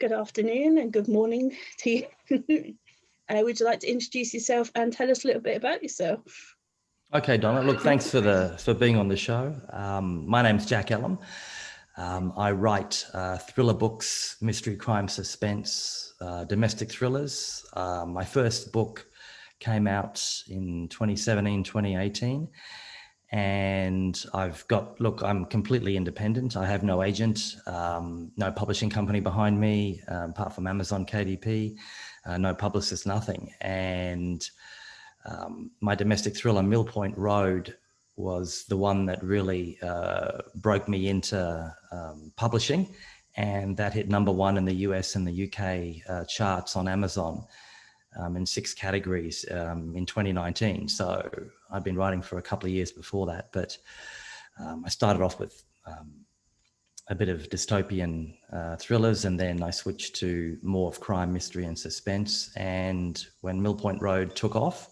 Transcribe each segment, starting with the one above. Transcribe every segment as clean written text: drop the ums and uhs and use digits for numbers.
Good afternoon and good morning to you. Would you like to introduce yourself and tell us a little bit about yourself? Okay, Donna. Look, thanks for being on the show. My name's Jack Ellem. I write thriller books, mystery, crime, suspense, domestic thrillers. My first book came out in 2017, 2018. And I'm completely independent. I have no agent, no publishing company behind me, apart from Amazon, KDP, no publicist, nothing. And my domestic thriller, Mill Point Road, was the one that really broke me into publishing. And that hit #1 in the US and the UK charts on Amazon. In 6 categories in 2019. So I'd been writing for a couple of years before that, but I started off with a bit of dystopian thrillers, and then I switched to more of crime, mystery and suspense. And when Mill Point Road took off,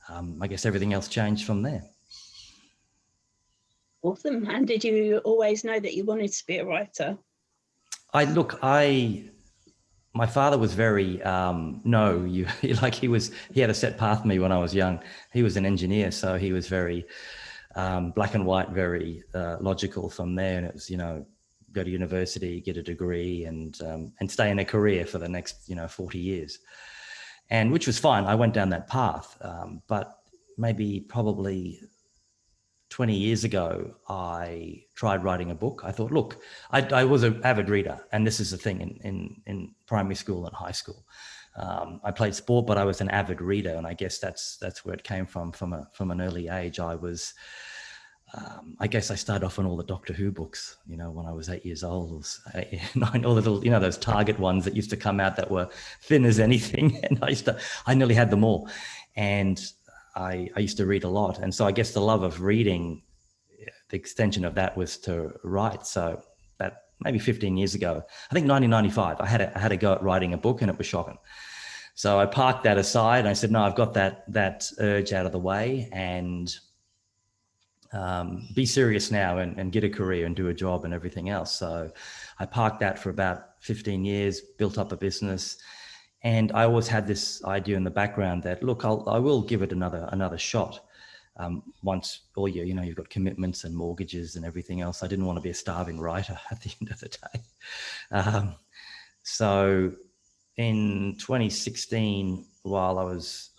I guess everything else changed from there. Awesome. And did you always know that you wanted to be a writer? My father was very, he had a set path for me when I was young. He was an engineer, so he was very black and white, very logical from there. And it was, go to university, get a degree and stay in a career for the next, 40 years. And which was fine. I went down that path. But probably 20 years ago, I tried writing a book. I thought, look, I was an avid reader, and this is the thing in primary school and high school. I played sport, but I was an avid reader, and I guess that's where it came from an early age. I guess I started off on all the Doctor Who books, when I was 8 years old, or 9, all the little, those Target ones that used to come out that were thin as anything, and I nearly had them all, and I used to read a lot. And so I guess the love of reading, the extension of that was to write. So that maybe 15 years ago, I think 1995, I had a go at writing a book, and it was shocking. So I parked that aside and I said, no, I've got that urge out of the way, and be serious now and get a career and do a job and everything else. So I parked that for about 15 years, built up a business. And I always had this idea in the background that, look, I will give it another shot. Once all you've got commitments and mortgages and everything else. I didn't want to be a starving writer at the end of the day. So in 2016, while I was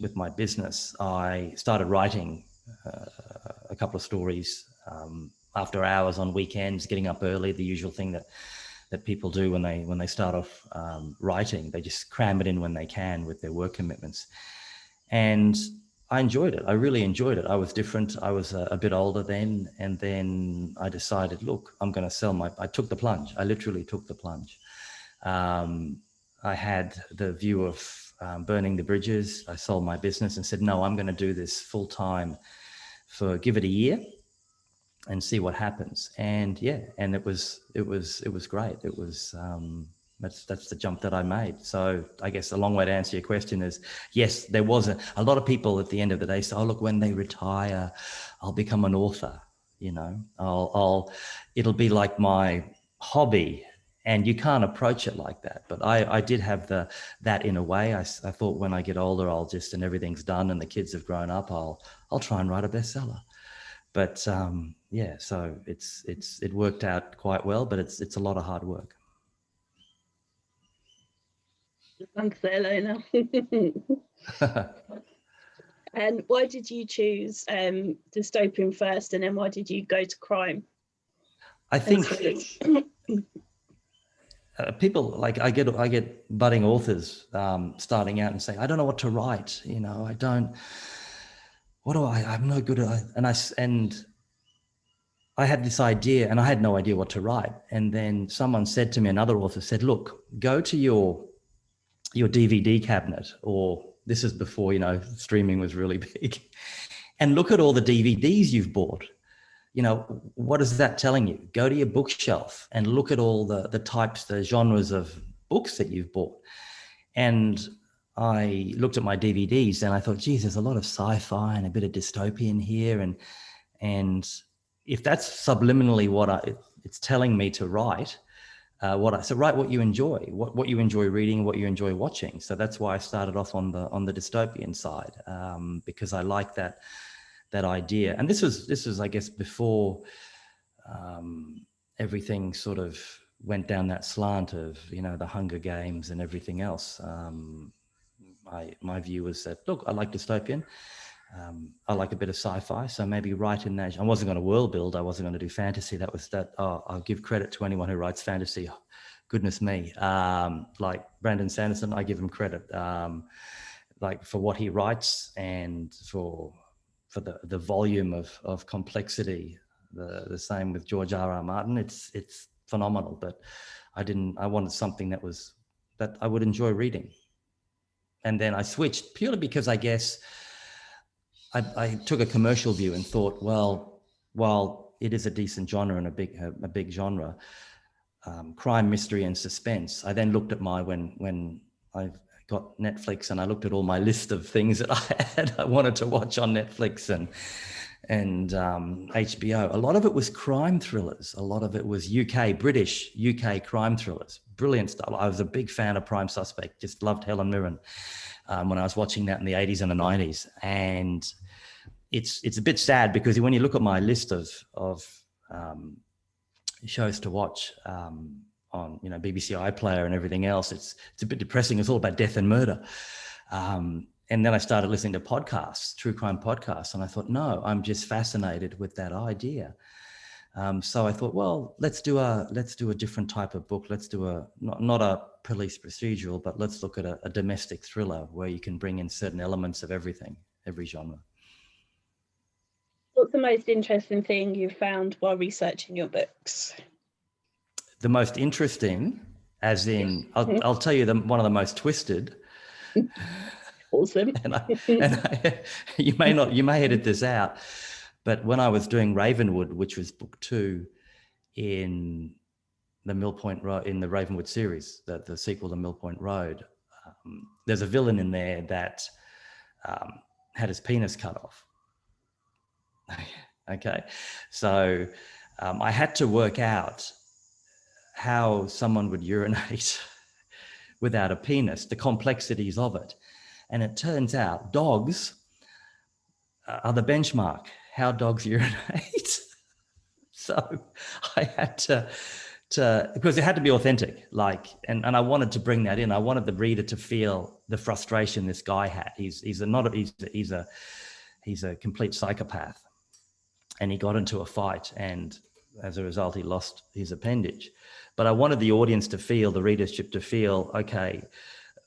with my business, I started writing a couple of stories after hours on weekends, getting up early, the usual thing that people do when they start off writing. They just cram it in when they can with their work commitments. And I enjoyed it. I really enjoyed it. I was different. I was a bit older then. And then I decided, look, I'm going to I took the plunge. I literally took the plunge. I had the view of burning the bridges. I sold my business and said, no, I'm going to do this full time give it a year and see what happens. And and it was great. It was that's the jump that I made. So I guess a long way to answer your question is, yes, there was a lot of people at the end of the day say, oh, look, when they retire, I'll become an author. It'll be like my hobby. And you can't approach it like that. But I did have that in a way. I thought when I get older, and everything's done and the kids have grown up, I'll try and write a bestseller. But so it worked out quite well, but it's a lot of hard work. Thanks, Elena. And why did you choose dystopian first, and then why did you go to crime? I think people I get budding authors starting out and saying, I don't know what to write. I'm no good at it. And I had this idea and I had no idea what to write. And then someone said to me, another author said, look, go to your DVD cabinet, or this is before, streaming was really big, and look at all the DVDs you've bought. What is that telling you? Go to your bookshelf and look at all the types, the genres of books that you've bought. And I looked at my DVDs and I thought, geez, there's a lot of sci-fi and a bit of dystopian here. And if that's subliminally what it's telling me to write, So write what you enjoy, what you enjoy reading, what you enjoy watching. So that's why I started off on the dystopian side, because I like that idea. And this was I guess before everything sort of went down that slant of, the Hunger Games and everything else. My view was that, look, I like dystopian. I like a bit of sci-fi, so maybe write in that. I wasn't going to world build. I wasn't going to do fantasy. I'll give credit to anyone who writes fantasy. Goodness me. Like Brandon Sanderson, I give him credit, like for what he writes and for the volume of complexity. The same with George R.R. Martin. It's phenomenal, but I wanted something that I would enjoy reading. And then I switched purely because I guess I took a commercial view and thought, well, while it is a decent genre and a big genre, crime, mystery, and suspense. I then looked at when I got Netflix and I looked at all my list of things that I wanted to watch on Netflix and HBO. A lot of it was crime thrillers. A lot of it was British UK crime thrillers. Brilliant stuff. I was a big fan of Prime Suspect. Just loved Helen Mirren when I was watching that in the 80s and the 90s. And it's a bit sad because when you look at my list of shows to watch on BBC iPlayer and everything else, it's a bit depressing. It's all about death and murder. And then I started listening to podcasts, true crime podcasts, and I thought, no, I'm just fascinated with that idea. So I thought, well, let's do a different type of book. Let's do not a police procedural, but let's look at a domestic thriller where you can bring in certain elements of everything, every genre. What's the most interesting thing you've found while researching your books? The most interesting, as in, I'll tell you one of the most twisted. Awesome. You may edit this out, but when I was doing Ravenwood, which was book 2 in the Mill Point Road, in the Ravenwood series, the sequel to Mill Point Road, there's a villain in there that had his penis cut off. Okay, so I had to work out how someone would urinate without a penis, the complexities of it. And it turns out dogs are the benchmark, how dogs urinate. So I had to because it had to be authentic, and I wanted to bring that in. I wanted the reader to feel the frustration this guy had. He's a complete psychopath, and he got into a fight, and as a result, he lost his appendage. But I wanted the audience to feel, the readership to feel, okay,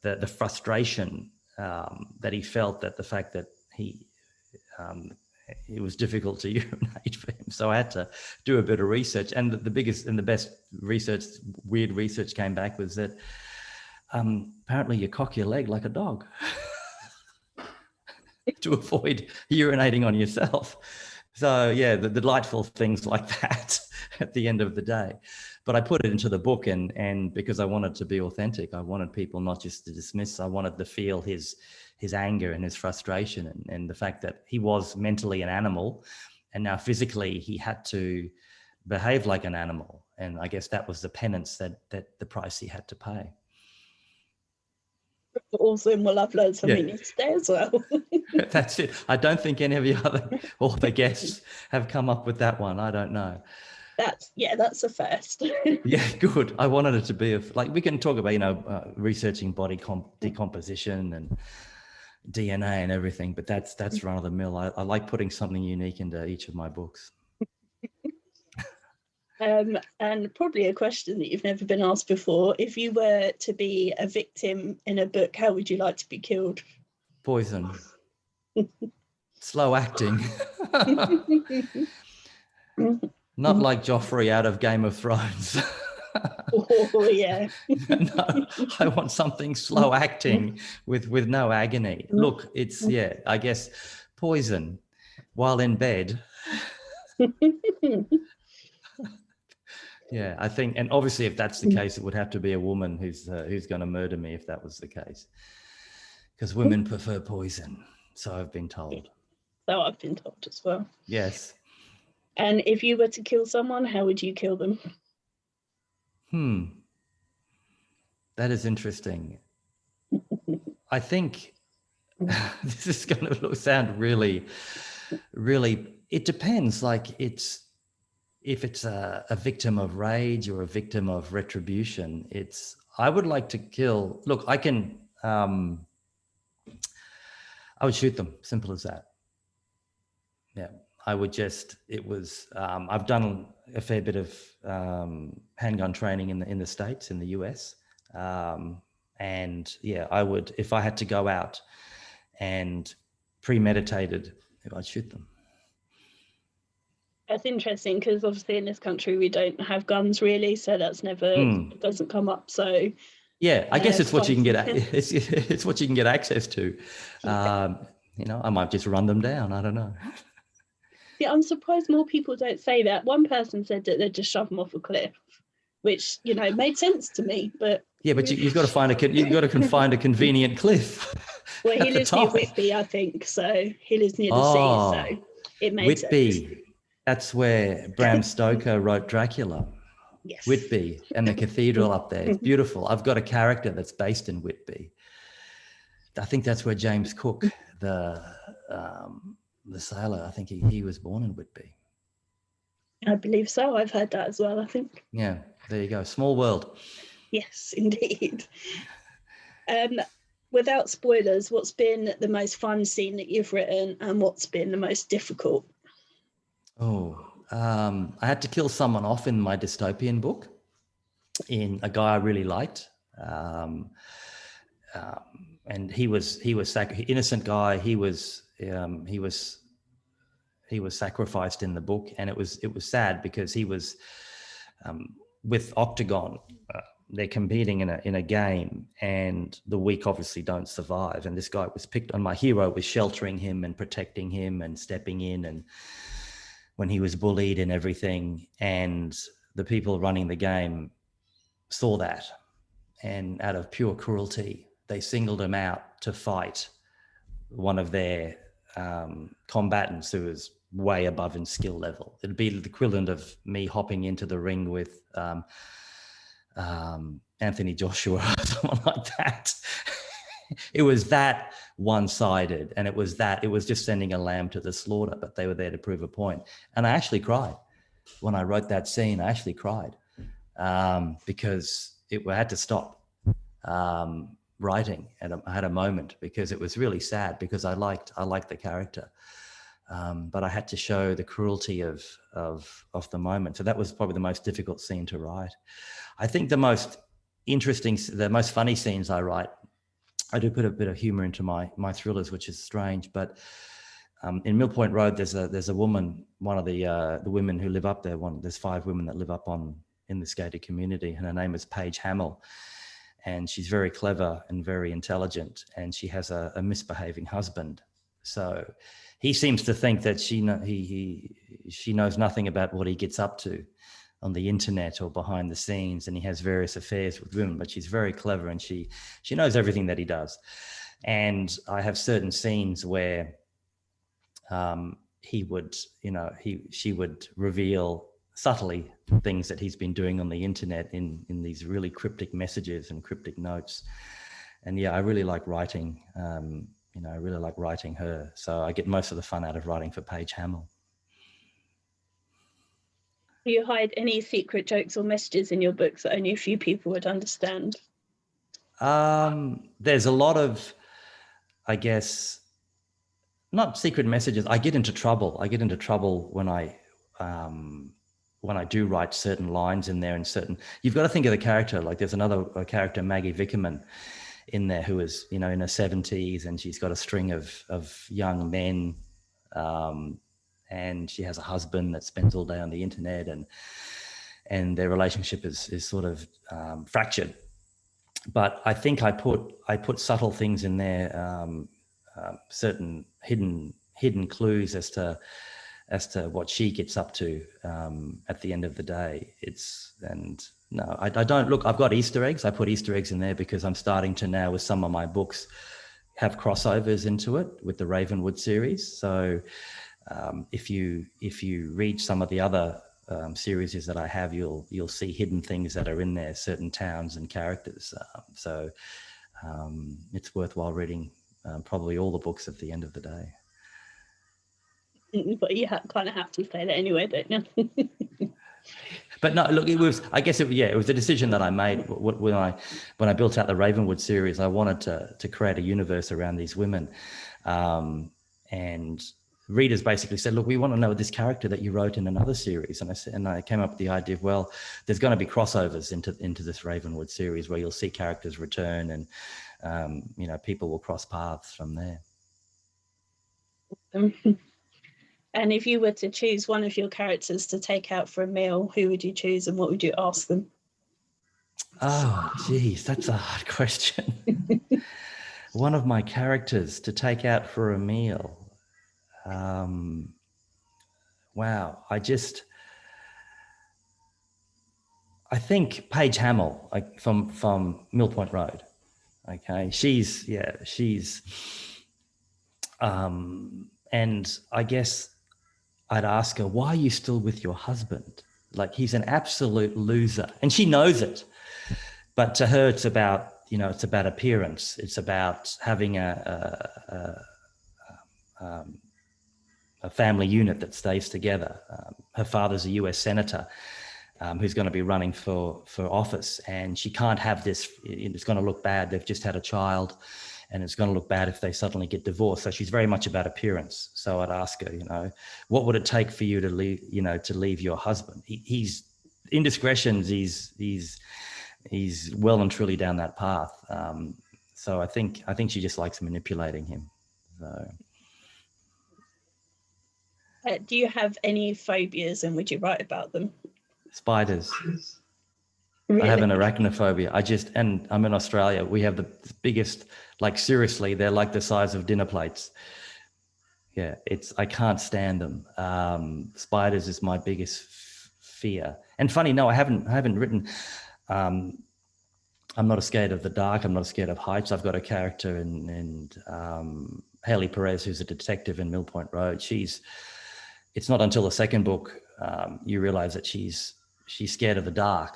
the frustration that he felt, that the fact that it was difficult to urinate for him. So I had to do a bit of research, and the biggest and the best research, weird research came back was that apparently you cock your leg like a dog to avoid urinating on yourself. So yeah, the delightful things like that at the end of the day. But I put it into the book, and because I wanted to be authentic, I wanted people not just to dismiss. I wanted to feel his anger and his frustration, and the fact that he was mentally an animal, and now physically he had to behave like an animal. And I guess that was the penance, that the price he had to pay. Awesome. Well, I've learned something new today as well. That's it. I don't think any of the guests have come up with that one. I don't know. That's a first. Yeah, good. I wanted it to be we can talk about, researching body decomposition and DNA and everything, but that's run of the mill. I like putting something unique into each of my books. And probably a question that you've never been asked before. If you were to be a victim in a book, how would you like to be killed? Poison. Slow acting. Not like Joffrey out of Game of Thrones. Oh yeah. No, I want something slow acting with no agony. Look, it's I guess poison while in bed. Yeah, I think, and obviously if that's the case, it would have to be a woman who's going to murder me if that was the case, because women prefer poison, so I've been told. So I've been told as well. Yes. And if you were to kill someone, how would you kill them? That is interesting. I think this is going to sound really, really, it depends. Like if it's a victim of rage or a victim of retribution, I would like to kill, look, I would shoot them, simple as that. Yeah. I've done a fair bit of handgun training in the States, in the US. And yeah, I would, if I had to go out and premeditated, I'd shoot them. That's interesting because obviously in this country we don't have guns really, so that's never doesn't come up. So yeah, I guess it's what you can get. It's what you can get access to. I might just run them down. I don't know. Yeah, I'm surprised more people don't say that. One person said that they'd just shove them off a cliff, which made sense to me. But yeah, but you've got to find a convenient cliff. Well, he lives near Whitby, I think. So he lives near the sea, so it made Whitby. sense. That's where Bram Stoker wrote Dracula. Yes. Whitby and the cathedral up there. It's beautiful. I've got a character that's based in Whitby. I think that's where James Cook, the sailor, I think he was born in Whitby. I believe so. I've heard that as well, I think. Yeah, there you go. Small world. Yes, indeed. Without spoilers, what's been the most fun scene that you've written and what's been the most difficult? I had to kill someone off in my dystopian book, in a guy I really liked. And he was innocent guy. He was sacrificed in the book, and it was sad because he was with Octagon. They're competing in a game, and the weak obviously don't survive. And this guy was picked on. My hero was sheltering him and protecting him and stepping in, and when he was bullied and everything, and the people running the game saw that, and out of pure cruelty, they singled him out to fight one of their combatants who was way above in skill level. It'd be the equivalent of me hopping into the ring with Anthony Joshua or someone like that. It was that one-sided, and it was just sending a lamb to the slaughter, but they were there to prove a point. And I actually cried when I wrote that scene. I actually cried because I had to stop writing, and I had a moment because it was really sad because I liked the character, but I had to show the cruelty of the moment. So that was probably the most difficult scene to write. I think the most funny scenes I write, I do put a bit of humor into my thrillers, which is strange. But in Mill Point Road, there's a woman, one of the women who live up there. There's 5 women that live up in this gated community, and her name is Paige Hamill, and she's very clever and very intelligent, and she has a misbehaving husband. So he seems to think that she knows nothing about what he gets up to on the internet or behind the scenes, and he has various affairs with women, but she's very clever, and she knows everything that he does. And I have certain scenes where she would reveal subtly things that he's been doing on the internet in these really cryptic messages and cryptic notes. And yeah, I really like writing, I really like writing her. So I get most of the fun out of writing for Paige Hamill. Do you hide any secret jokes or messages in your books that only a few people would understand? There's a lot of, I guess, not secret messages. I get into trouble. When I do write certain lines in there, and you've got to think of the character. Like there's a character, Maggie Vickerman, in there who is, in her 70s, and she's got a string of young men, and she has a husband that spends all day on the internet, and their relationship is sort of fractured. But I think I put subtle things in there, certain hidden clues as to what she gets up to at the end of the day. I don't look. I've got Easter eggs. I put Easter eggs in there because I'm starting to now, with some of my books, have crossovers into it with the Ravenwood series. So if you read some of the other series that I have, you'll see hidden things that are in there, certain towns and characters. So it's worthwhile reading probably all the books at the end of the day. But you kind of have to say that anyway, don't you? But no, look, it was, I guess it was a decision that I made when I built out the Ravenwood series. I wanted to create a universe around these women. And readers basically said, look, we want to know this character that you wrote in another series. And I came up with the idea of, well, there's going to be crossovers into this Ravenwood series where you'll see characters return and, people will cross paths from there. And if you were to choose one of your characters to take out for a meal, who would you choose and what would you ask them? Oh, geez, that's a hard question. One of my characters to take out for a meal. Wow, I think Paige Hamill, from Mill Point Road. Okay, and I guess I'd ask her, why are you still with your husband? Like, he's an absolute loser, and she knows it. But to her, it's about appearance. It's about having a family unit that stays together. Her father's a US senator who's going to be running for office, and she can't have this. It's going to look bad. They've just had a child, and it's going to look bad if they suddenly get divorced. So she's very much about appearance. So I'd ask her, what would it take for you to leave your husband? He's indiscretions. He's well and truly down that path. So I think she just likes manipulating him. So. Do you have any phobias, and would you write about them? Spiders. Really? I have an arachnophobia. And I'm in Australia. We have the biggest, like, seriously, they're like the size of dinner plates. Yeah, I can't stand them. Spiders is my biggest fear. And funny, no, I haven't written. I'm not scared of the dark. I'm not scared of heights. I've got a character in Haley Perez, who's a detective in Mill Point Road. It's not until the second book you realize that she's scared of the dark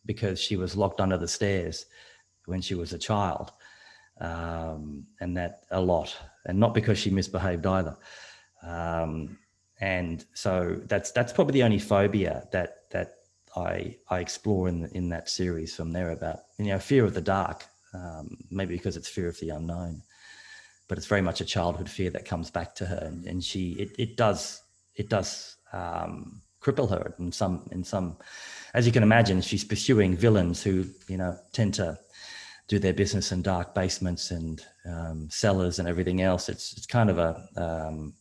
because she was locked under the stairs when she was a child, and that a lot, and not because she misbehaved either. And so that's probably the only phobia that I explore in that series from there, about fear of the dark, maybe because it's fear of the unknown. But it's very much a childhood fear that comes back to her, and it does cripple her in some. As you can imagine, she's pursuing villains who tend to do their business in dark basements and cellars and everything else. It's kind of a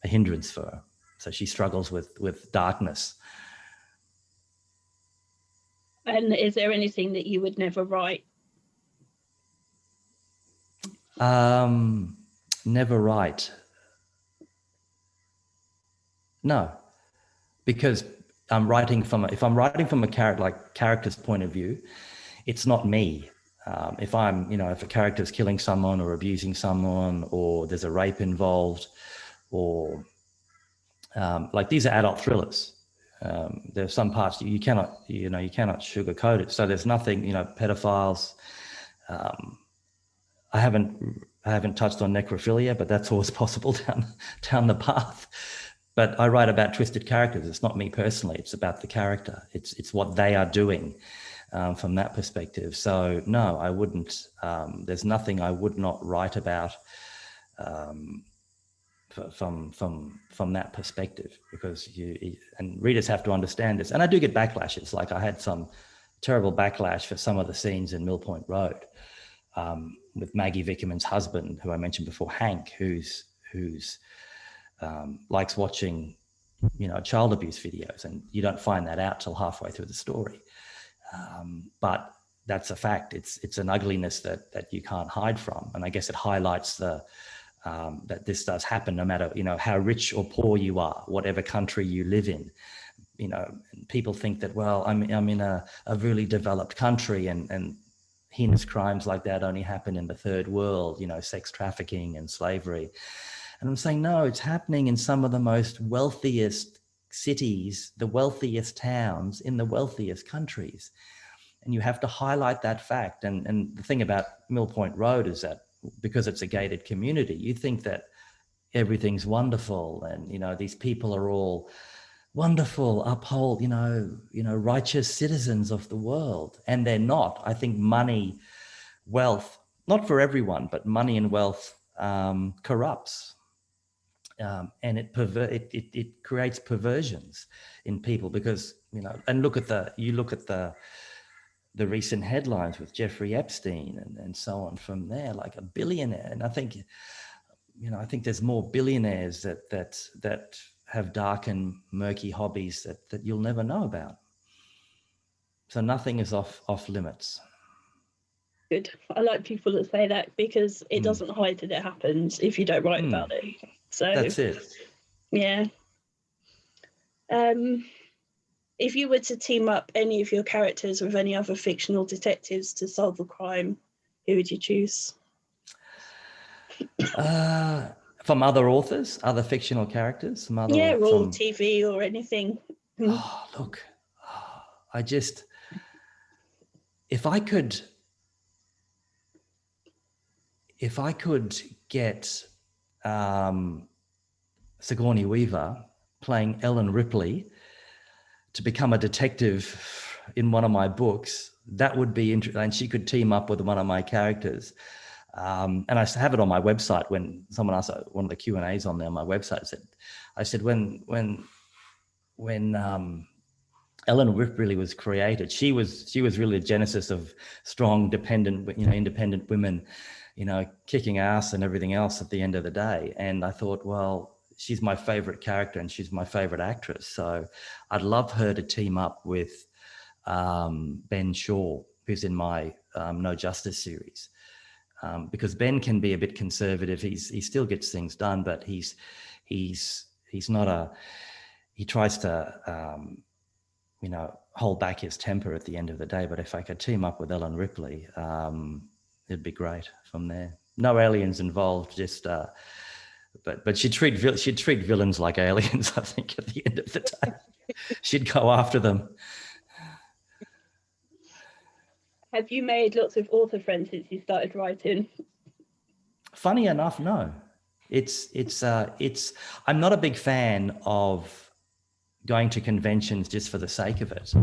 hindrance for her, so she struggles with darkness. And is there anything that you would never write? Never write. No, because if I'm writing from a character's point of view, it's not me. If a character's killing someone or abusing someone, or there's a rape involved, or these are adult thrillers. There's some parts you cannot sugarcoat it. So there's nothing, pedophiles. I haven't touched on necrophilia, but that's always possible down the path. But I write about twisted characters. It's not me personally. It's about the character. It's what they are doing from that perspective. So no, I wouldn't. There's nothing I would not write about from that perspective, because and readers have to understand this. And I do get backlashes. Like, I had some terrible backlash for some of the scenes in Mill Point Road with Maggie Vickerman's husband, who I mentioned before, Hank, who's likes watching, child abuse videos, and you don't find that out till halfway through the story. But that's a fact. It's an ugliness that you can't hide from, and I guess it highlights that this does happen, no matter how rich or poor you are, whatever country you live in. People think that, well, I'm in a really developed country, and heinous crimes like that only happen in the third world, sex trafficking and slavery. And I'm saying, no, it's happening in some of the most wealthiest cities, the wealthiest towns in the wealthiest countries. And you have to highlight that fact. And the thing about Mill Point Road is that because it's a gated community, you think that everything's wonderful and, you know, these people are all wonderful, uphold, righteous citizens of the world. And they're not. I think money, wealth, not for everyone, but money and wealth corrupts. And it creates perversions in people because, and look at the recent headlines with Jeffrey Epstein and so on from there, like a billionaire. And I think there's more billionaires that have dark and murky hobbies that you'll never know about. So nothing is off limits. Good. I like people that say that because it doesn't hide that it happens if you don't write about it. So that's it. Yeah. If you were to team up any of your characters with any other fictional detectives to solve a crime, who would you choose? From other authors, other fictional characters? Or TV or anything. Oh, look, if I could get Sigourney Weaver playing Ellen Ripley to become a detective in one of my books, that would be interesting. And she could team up with one of my characters. And I have it on my website. When someone asked one of the Q&As on there on my website, I said when Ellen Ripley was created, she was really the genesis of strong, independent women, kicking ass and everything else at the end of the day. And I thought, well, she's my favorite character and she's my favorite actress. So I'd love her to team up with Ben Shaw, who's in my No Justice series. Because Ben can be a bit conservative. He still gets things done, but he's not he tries to, hold back his temper at the end of the day. But if I could team up with Ellen Ripley, it'd be great from there. No aliens involved, just, but she'd treat villains like aliens, I think, at the end of the day. She'd go after them. Have you made lots of author friends since you started writing? Funny enough, no. I'm not a big fan of going to conventions just for the sake of it.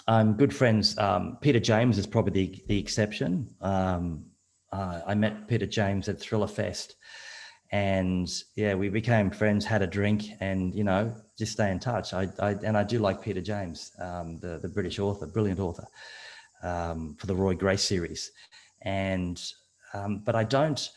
I'm good friends. Peter James is probably the exception. I met Peter James at Thriller Fest, and yeah, we became friends, had a drink, and just stay in touch. I do like Peter James, the British author, brilliant author, for the Roy Grace series, and but I don't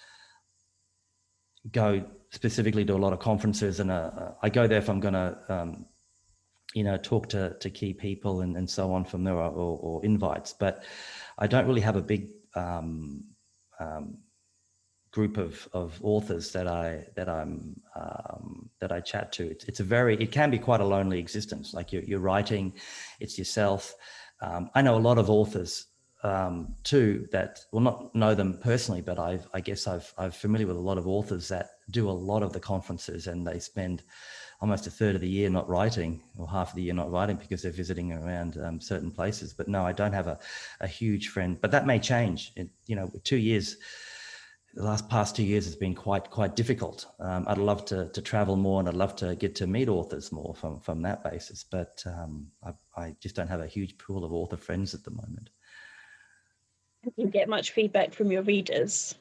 go specifically to a lot of conferences, and I go there if I'm going to talk to key people and so on from there, or invites. But I don't really have a big group of authors that I chat to. It can be quite a lonely existence. Like you're writing, it's yourself. I know a lot of authors too that will not know them personally, but I guess I'm familiar with a lot of authors that do a lot of the conferences, and they spend almost a third of the year not writing, or half of the year not writing, because they're visiting around certain places. But no, I don't have a huge friend, but that may change. 2 years, the past 2 years has been quite difficult. I'd love to travel more, and I'd love to get to meet authors more from that basis. But I just don't have a huge pool of author friends at the moment. Do you get much feedback from your readers?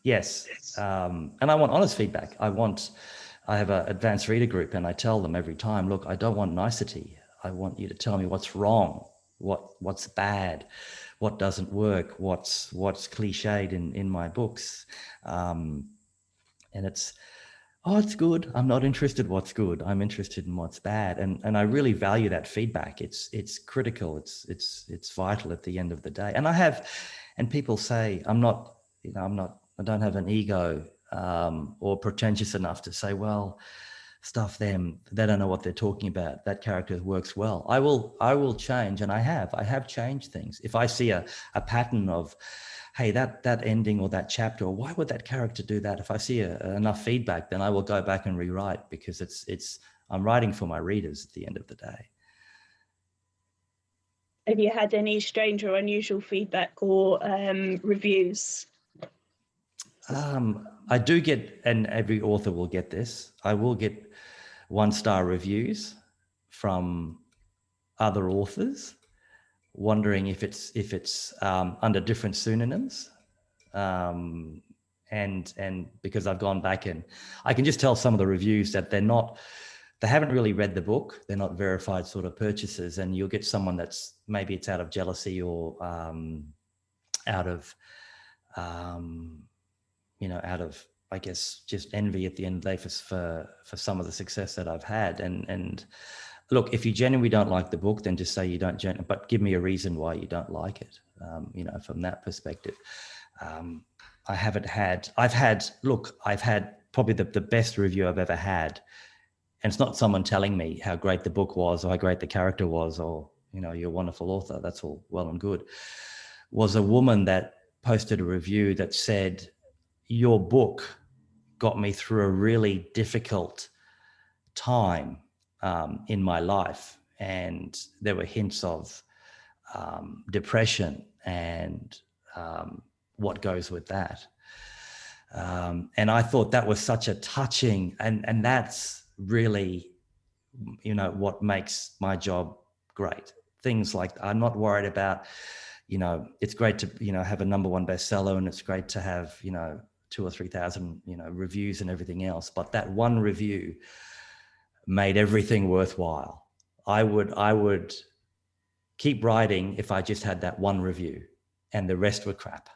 Yes, and I want honest feedback. I have an advanced reader group, and I tell them every time, look, I don't want nicety. I want you to tell me what's wrong, what's bad, what doesn't work, what's cliched in my books. And it's good. I'm not interested in what's good. I'm interested in what's bad. And I really value that feedback. It's critical. It's vital at the end of the day. And people say, I don't have an ego or pretentious enough to say, well, stuff them, they don't know what they're talking about. That character works well. I will change, and I have changed things. If I see a pattern of, hey, that ending or that chapter, or why would that character do that? If I see enough feedback, then I will go back and rewrite, because I'm writing for my readers at the end of the day. Have you had any strange or unusual feedback or reviews? I do get, and every author will get this, I will get 1-star reviews from other authors, wondering if it's under different pseudonyms. And because I've gone back, and I can just tell some of the reviews that they haven't really read the book. They're not verified sort of purchases. And you'll get someone that's, maybe it's out of jealousy, or out of, out of, I guess, just envy at the end of the day for some of the success that I've had. And look, if you genuinely don't like the book, then just say you don't but give me a reason why you don't like it. From that perspective. I've had probably the best review I've ever had. And it's not someone telling me how great the book was, or how great the character was, or, you're a wonderful author. That's all well and good. Was a woman that posted a review that said, your book got me through a really difficult time in my life. And there were hints of depression and what goes with that. And I thought that was such a touching, and that's really, what makes my job great. Things like, I'm not worried about, it's great to, have a #1 bestseller, and it's great to have, 2,000 or 3,000, reviews and everything else. But that one review made everything worthwhile. I would keep writing if I just had that one review, and the rest were crap.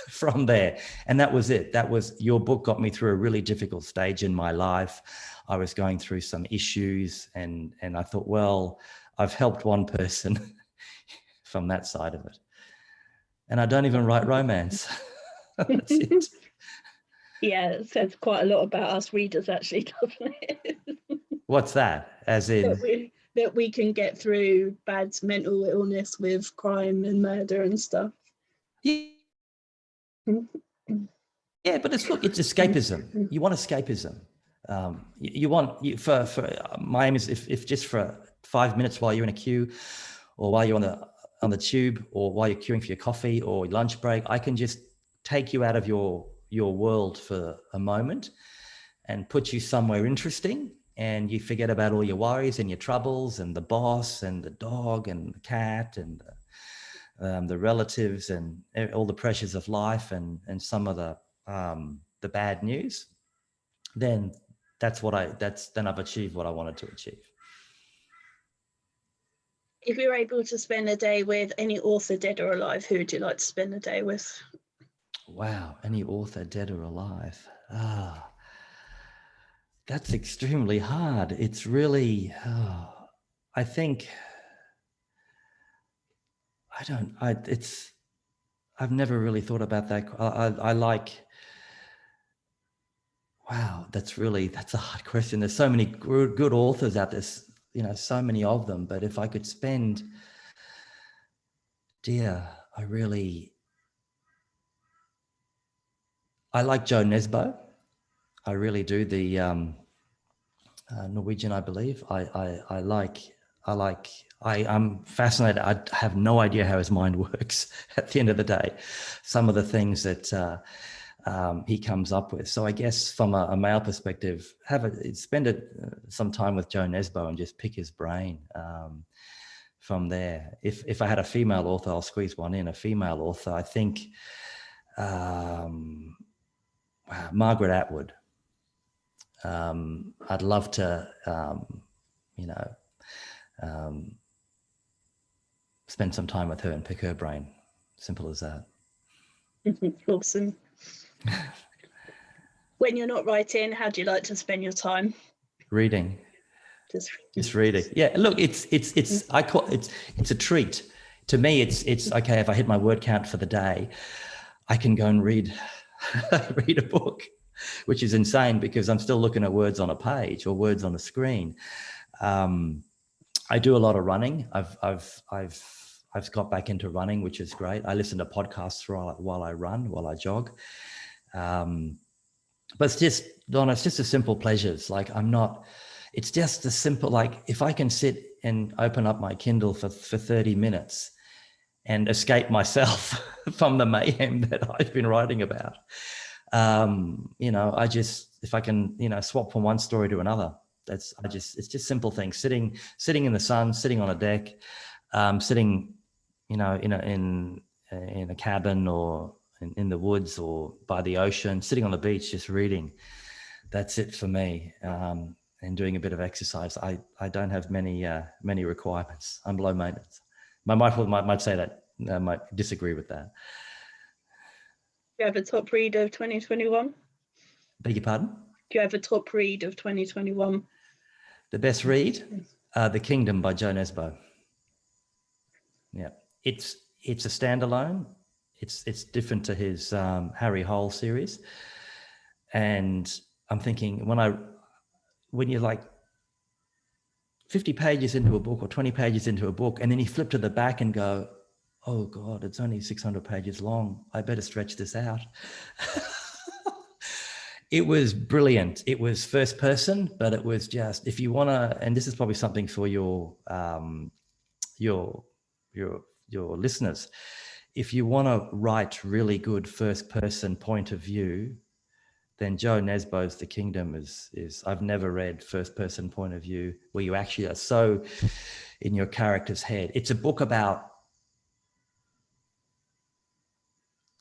from there. And that was it. Your book got me through a really difficult stage in my life. I was going through some issues, and I thought, well, I've helped one person from that side of it. And I don't even write romance. That's it. Yeah, it says quite a lot about us readers, actually, doesn't it? What's that? As in? That we can get through bad mental illness with crime and murder and stuff. Yeah, but it's escapism. You want escapism. My aim is, if just for 5 minutes while you're in a queue, or while you're on the tube, or while you're queuing for your coffee or your lunch break, I can just take you out of your world for a moment and put you somewhere interesting, and you forget about all your worries and your troubles, and the boss and the dog and the cat and the relatives and all the pressures of life, and some of the bad news. Then then I've achieved what I wanted to achieve. If you were able to spend a day with any author, dead or alive, who would you like to spend a day with? Wow, any author, dead or alive? That's extremely hard. It's really, I think, I've never really thought about that. I like, wow, that's a hard question. There's so many good authors out there, so many of them. But if I could spend, I like Joe Nesbo. I really do. The Norwegian, I believe. I'm fascinated. I have no idea how his mind works at the end of the day. Some of the things that he comes up with. So I guess from a male perspective, spend some time with Joe Nesbo and just pick his brain from there. If I had a female author, I'll squeeze one in. A female author, I think, Margaret Atwood. I'd love to, spend some time with her and pick her brain. Simple as that. Awesome. When you're not writing, how do you like to spend your time? Reading. Just reading. Yeah. Look, it's a treat. To me, it's okay. If I hit my word count for the day, I can go and read a book. which is insane because I'm still looking at words on a page or words on a screen. I do a lot of running. I've got back into running, which is great. I listen to podcasts while I run, while I jog. But it's just, Donna, it's just the simple pleasures. Like it's just the simple, like if I can sit and open up my Kindle for 30 minutes and escape myself from the mayhem that I've been writing about. If I can, swap from one story to another, it's just simple things. Sitting in the sun, sitting on a deck, sitting, in a cabin or in the woods or by the ocean, sitting on the beach, just reading. That's it for me. And doing a bit of exercise. I don't have many requirements. I'm low maintenance. My wife might say that, might disagree with that. Do you have a top read of 2021? Beg your pardon? Do you have a top read of 2021? The best read? The Kingdom by Joe Nesbo. Yeah. It's a standalone. It's different to his Harry Hole series. And I'm thinking when you're like 50 pages into a book or 20 pages into a book, and then you flip to the back and go, oh God, it's only 600 pages long. I better stretch this out. It was brilliant. It was first person, but it was just, if you want to, and this is probably something for your listeners, if you want to write really good first person point of view, then Joe Nesbo's The Kingdom is I've never read first person point of view where you actually are so in your character's head. It's a book about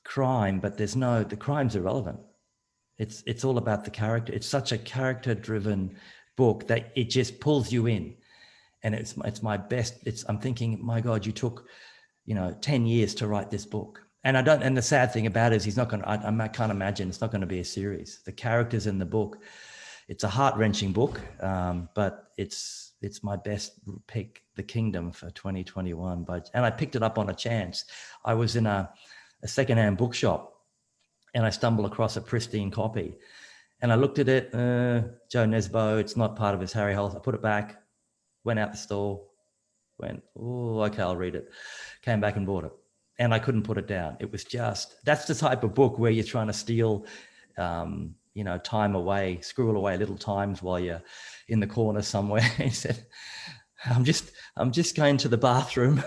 crime, but the crime's irrelevant. It's all about the character. It's such a character driven book that it just pulls you in. And it's my best. I'm thinking, my God, you took, 10 years to write this book. And the sad thing about it is he's not going to, I can't imagine it's not going to be a series. The characters in the book, it's a heart-wrenching book, but it's my best pick, The Kingdom for 2021. And I picked it up on a chance. I was in a secondhand bookshop and I stumbled across a pristine copy and I looked at it, Joe Nesbo, it's not part of his Harry Hole. I put it back, went out the store, went, oh, okay, I'll read it. Came back and bought it. And I couldn't put it down. It was that's the type of book where you're trying to steal, time away, squirrel away little times while you're in the corner somewhere. He said, I'm just going to the bathroom.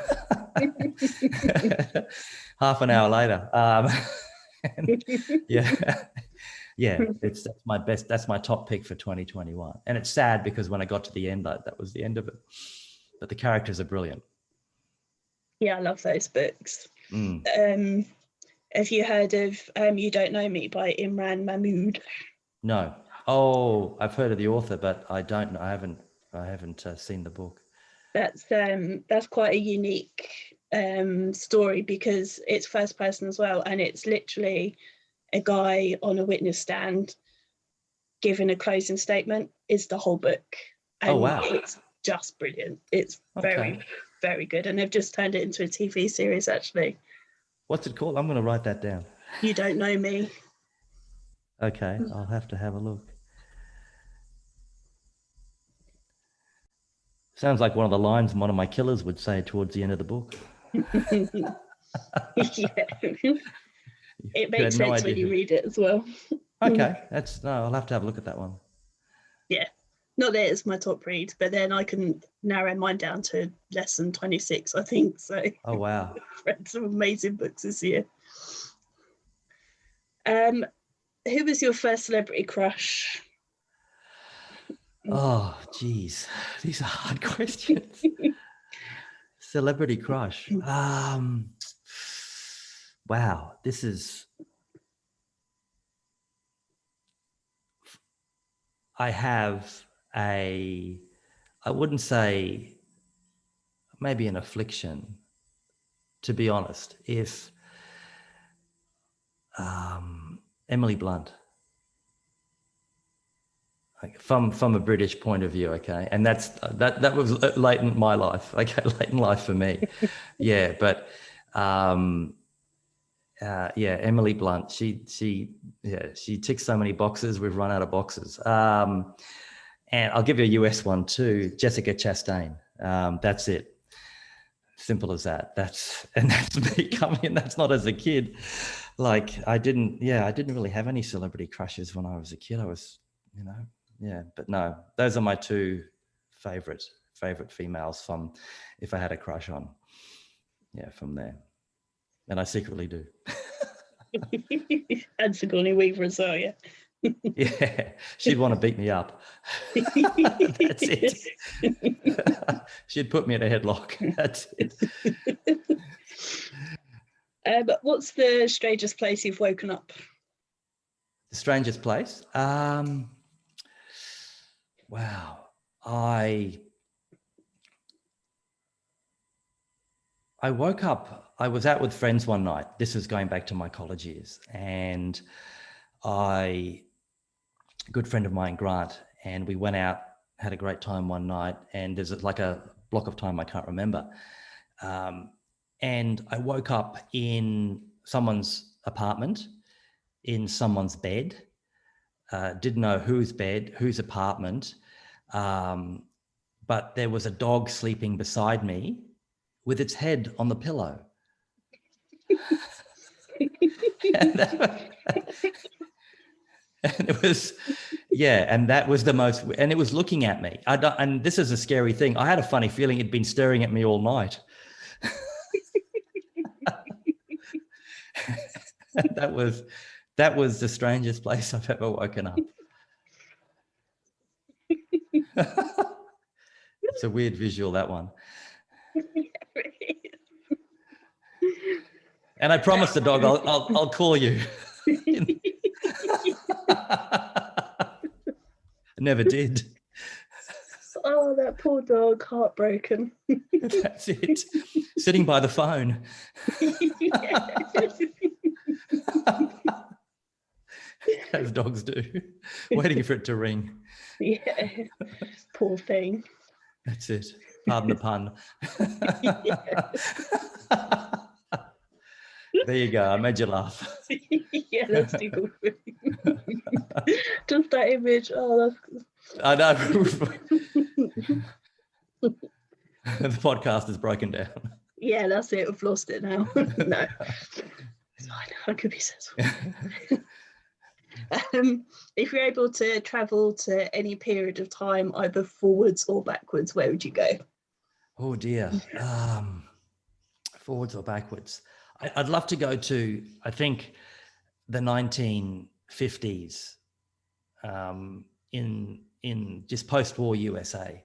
Half an hour later. That's my best. That's my top pick for 2021. And it's sad because when I got to the end, that was the end of it. But the characters are brilliant. Yeah, I love those books. Have you heard of You Don't Know Me by Imran Mahmood? No. Oh, I've heard of the author, but I don't know. I haven't seen the book. That's quite a unique story because it's first person as well, and it's literally a guy on a witness stand giving a closing statement. Is the whole book. And oh wow! It's just brilliant. It's very, very good, and they've just turned it into a TV series actually. What's it called? I'm going to write that down. You Don't Know Me. Okay, I'll have to have a look. Sounds like one of the lines one of my killers would say towards the end of the book. Yeah. It makes sense when you read it as well. Okay, I'll have to have a look at that one. Yeah. Not that it's my top read, but then I can narrow mine down to less than 26, I think. So. Oh wow! I've read some amazing books this year. Who was your first celebrity crush? Oh, geez, these are hard questions. Celebrity crush. Wow, this is. I have I wouldn't say maybe an affliction, to be honest, if Emily Blunt, like from a British point of view, okay, and that was late in my life, okay, late in life for me, yeah, but Yeah, Emily Blunt. She ticks so many boxes. We've run out of boxes. And I'll give you a US one too. Jessica Chastain. That's it. Simple as that. That's me coming in. That's not as a kid. Like I didn't really have any celebrity crushes when I was a kid. I was, but no, those are my two favorite females from if I had a crush on. Yeah, from there. And I secretly do. And Sigourney Weaver as well, yeah. Yeah, she'd want to beat me up. That's it. She'd put me in a headlock. That's it. But what's the strangest place you've woken up? The strangest place? Wow. I woke up, I was out with friends one night. This was going back to my college years. And a good friend of mine, Grant, and we went out, had a great time one night. And there's like a block of time I can't remember. And I woke up in someone's apartment, in someone's bed. Didn't know whose bed, whose apartment. But there was a dog sleeping beside me with its head on the pillow. and it was, and that was the most, and it was looking at me. And this is a scary thing. I had a funny feeling it'd been staring at me all night. That was the strangest place I've ever woken up. It's a weird visual, that one. And I promised the dog I'll call you. Never did. Oh, that poor dog, heartbroken. That's it. Sitting by the phone. As dogs do, waiting for it to ring. Yeah, poor thing. That's it. Pardon the pun. There you go. I made you laugh. Yeah, that's too good. Just that image. Oh, that's. I know. The podcast is broken down. Yeah, that's it. We've lost it now. No, it's fine. I could be sensible. If you're able to travel to any period of time, either forwards or backwards, where would you go? Oh dear. Forwards or backwards? I'd love to go to, I think, the 1950s, in just post-war USA,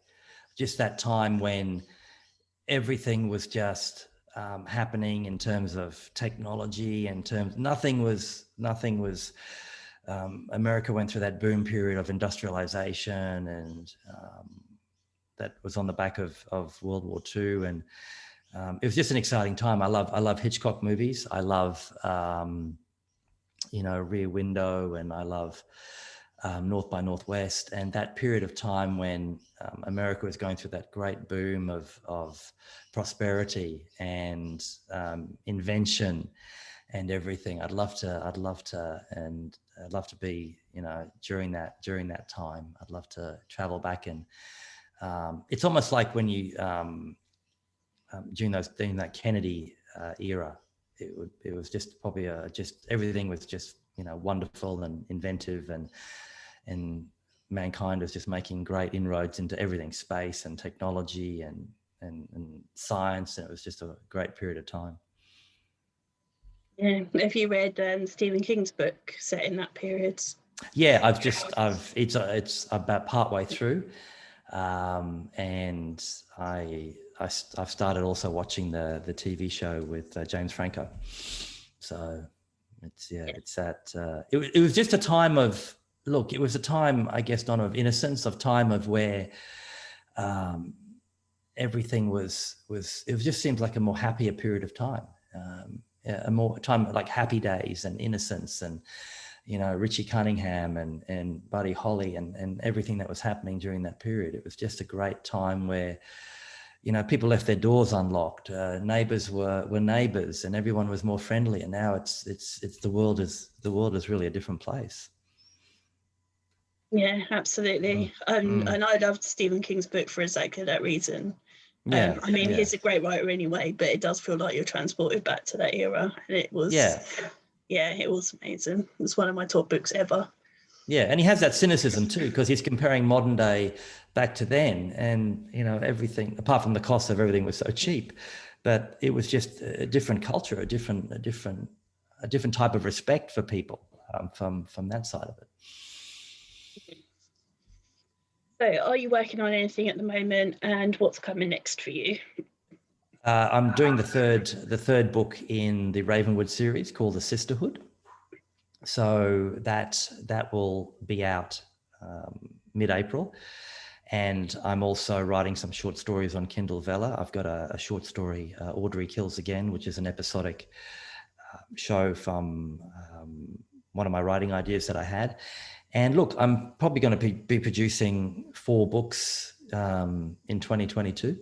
just that time when everything was just happening in terms of technology, nothing was. America went through that boom period of industrialization, and that was on the back of World War II, and it was just an exciting time. I love Hitchcock movies. I love Rear Window, and I love North by Northwest, and that period of time when America was going through that great boom of prosperity and invention and everything. I'd love to be, during that time. I'd love to travel back, and it's almost like when you during that Kennedy era, it was just probably just everything was just wonderful and inventive, and mankind was just making great inroads into everything, space and technology and science, and it was just a great period of time. Yeah. Have you read Stephen King's book set in that period? Yeah, it's about partway through, and I've started also watching the TV show with James Franco. So it was just a time of, look, it was a time, I guess, not of innocence, of time of where everything it just seems like a more happier period of time. A more time like Happy Days and innocence, and Richie Cunningham and Buddy Holly and everything that was happening during that period. It was just a great time where people left their doors unlocked. Neighbors were neighbors, and everyone was more friendly. And now it's the world is really a different place. Yeah, absolutely. And I loved Stephen King's book for exactly that reason. Yeah, I mean, yeah, he's a great writer anyway, but it does feel like you're transported back to that era. And it was, yeah, yeah, it was amazing. It was one of my top books ever. yeah. And he has that cynicism too, because he's comparing modern day back to then, and everything apart from the cost of everything was so cheap, but it was just a different culture, a different type of respect for people, from that side of it. So, are you working on anything at the moment, and what's coming next for you? I'm doing the third book in the Ravenwood series called The Sisterhood. So that will be out mid-April. And I'm also writing some short stories on Kindle Vella. I've got a short story, Audrey Kills Again, which is an episodic show from one of my writing ideas that I had. And look, I'm probably going to be producing 4 books in 2022.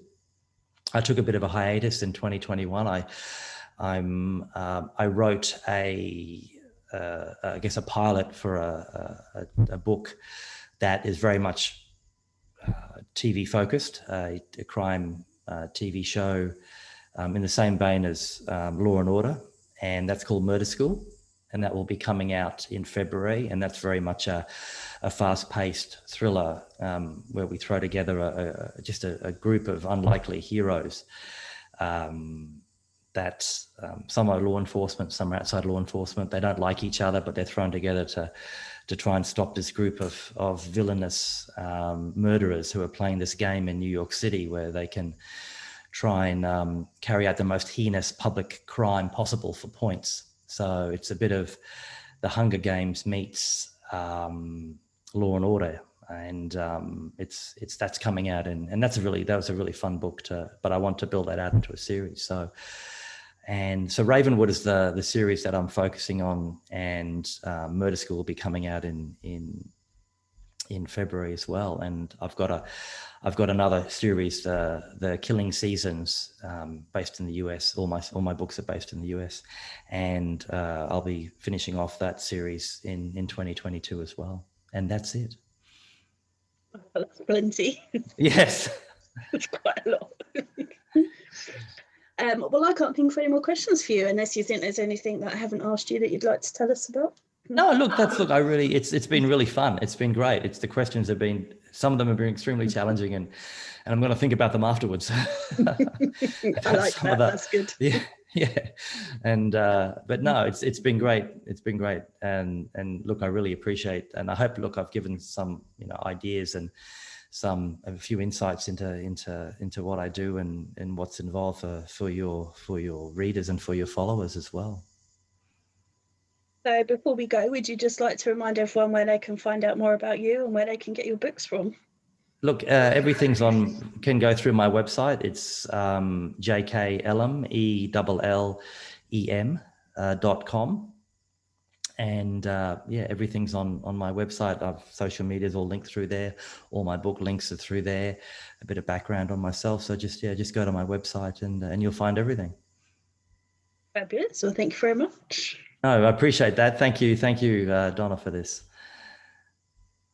I took a bit of a hiatus in 2021. I wrote I guess a pilot for a book that is very much TV focused, a crime TV show in the same vein as Law and Order, and that's called Murder School, and that will be coming out in February, and that's very much a fast-paced thriller where we throw together just a group of unlikely heroes that some are law enforcement, some are outside law enforcement. They don't like each other, but they're thrown together to try and stop this group of villainous murderers who are playing this game in New York City, where they can try and carry out the most heinous public crime possible for points. So it's a bit of the Hunger Games meets Law and Order, and that's coming out, and that was a really fun book but I want to build that out into a series. So Ravenwood is the series that I'm focusing on, and Murder School will be coming out in February as well. And I've got another series, the Killing Seasons, based in the US. All my books are based in the US, and I'll be finishing off that series in 2022 as well. And that's it. Well, that's plenty. Yes. It's quite a lot. Well, I can't think of any more questions for you, unless you think there's anything that I haven't asked you that you'd like to tell us about. No, look, it's been really fun. It's been great. Some of them have been extremely challenging, and I'm going to think about them afterwards. I like that. That's good. Yeah. Yeah. And, but no, it's been great. It's been great. And look, I really appreciate, and I hope, look, I've given some, ideas and a few insights into what I do and what's involved for your readers and for your followers as well. So before we go, would you just like to remind everyone where they can find out more about you and where they can get your books from? Look, everything's can go through my website. It's JK Ellem, ELLEM.com. And everything's on my website. I've social media's all linked through there. All my book links are through there. A bit of background on myself. So just go to my website and you'll find everything. Fabulous. Well, thank you very much. No, I appreciate that. Thank you, Donna, for this.